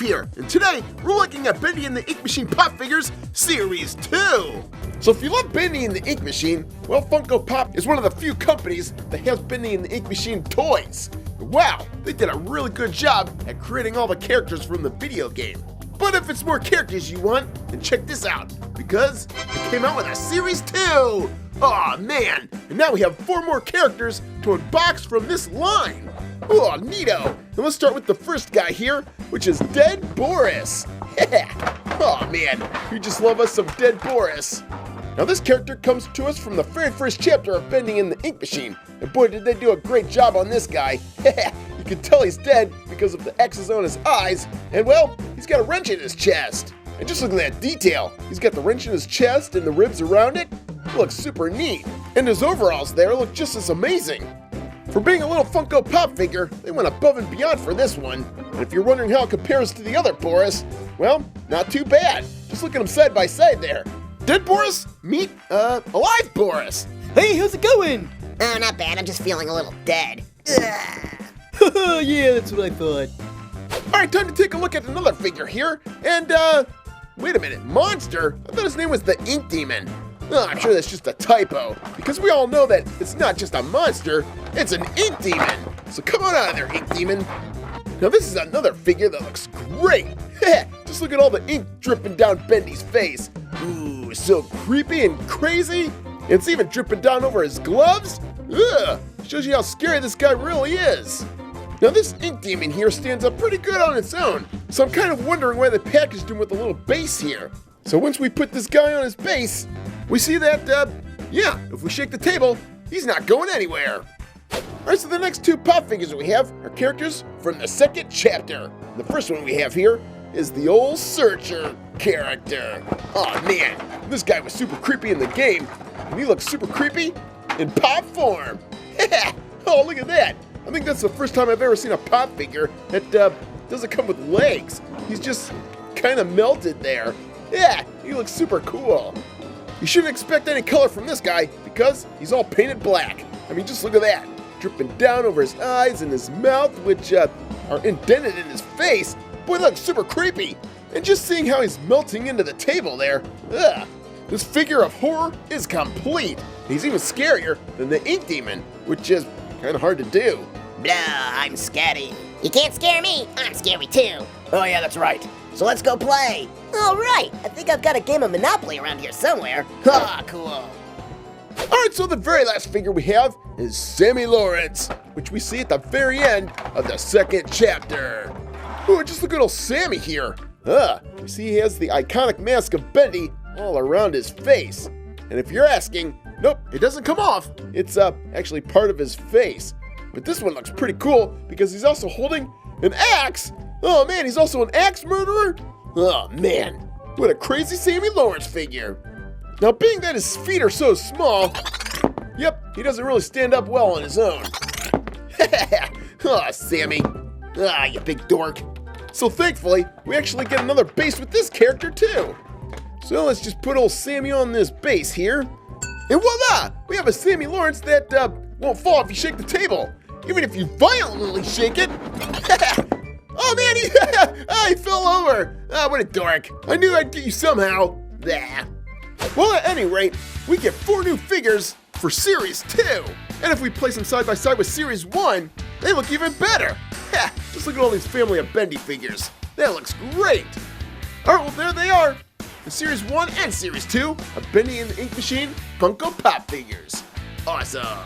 here, and today we're looking at Bendy and the Ink Machine Pop Figures Series 2. So if you love Bendy and the Ink Machine, well, Funko Pop is one of the few companies that has Bendy and the Ink Machine toys. Wow, they did a really good job at creating all the characters from the video game. But if it's more characters you want, then check this out, because it came out with a Series 2! Aw, man! And now we have 4 more characters to unbox from this line! Oh, neato! And let's start with the first guy here, which is Dead Boris. Oh man, we just love us some Dead Boris. Now this character comes to us from the very first chapter of Bendy and the Ink Machine. And boy, did they do a great job on this guy. You can tell he's dead because of the X's on his eyes. And well, he's got a wrench in his chest. And just look at that detail. He's got the wrench in his chest and the ribs around it. It looks super neat. And his overalls there look just as amazing. For being a little Funko Pop figure, they went above and beyond for this one. And if you're wondering how it compares to the other Boris, well, not too bad. Just look at them side by side there. Dead Boris, meet, alive Boris. Hey, how's it going? Oh, not bad. I'm just feeling a little dead. Yeah, that's what I thought. Alright, time to take a look at another figure here. And, wait a minute, Monster? I thought his name was the Ink Demon. Oh, I'm sure that's just a typo, because we all know that it's not just a monster, it's an ink demon. So come on out of there, Ink Demon. Now this is another figure that looks great. Just look at all the ink dripping down Bendy's face. Ooh, so creepy and crazy. And it's even dripping down over his gloves. Ugh, shows you how scary this guy really is. Now this ink demon here stands up pretty good on its own, so I'm kind of wondering why they packaged him with a little base here. So once we put this guy on his base, we see that, yeah, if we shake the table, he's not going anywhere. Alright, so the next 2 pop figures that we have are characters from the second chapter. The first one we have here is the old Searcher character. Oh man, this guy was super creepy in the game, and he looks super creepy in pop form. Oh, look at that. I think that's the first time I've ever seen a pop figure that doesn't come with legs. He's just kind of melted there. Yeah, he looks super cool. You shouldn't expect any color from this guy because he's all painted black. I mean, just look at that. Dripping down over his eyes and his mouth, which are indented in his face. Boy, that looks super creepy. And just seeing how he's melting into the table there, ugh. This figure of horror is complete. He's even scarier than the Ink Demon, which is kind of hard to do. Blah, I'm scary. You can't scare me. I'm scary too. Oh yeah, that's right. So let's go play. All right, I think I've got a game of Monopoly around here somewhere. Ah, cool. Alright, so the very last figure we have is Sammy Lawrence, which we see at the very end of the second chapter. Oh, just look at old Sammy here. You see he has the iconic mask of Bendy all around his face. And if you're asking, nope, it doesn't come off. It's actually part of his face. But this one looks pretty cool because he's also holding an axe. Oh man, he's also an axe murderer? Oh man, what a crazy Sammy Lawrence figure. Now being that his feet are so small, yep, he doesn't really stand up well on his own. Oh, Sammy. Ah, you big dork. So thankfully, we actually get another base with this character too. So let's just put old Sammy on this base here. And voila! We have a Sammy Lawrence that won't fall if you shake the table. Even if you violently shake it. Oh man, he fell over. Ah, what a dork. I knew I'd get you somehow. Blah. Well, at any rate, we get 4 new figures for Series 2. And if we place them side by side with Series 1, they look even better. Just look at all these family of Bendy figures. That looks great. Alright, well there they are. The Series 1 and Series 2 of Bendy and the Ink Machine Funko Pop figures. Awesome.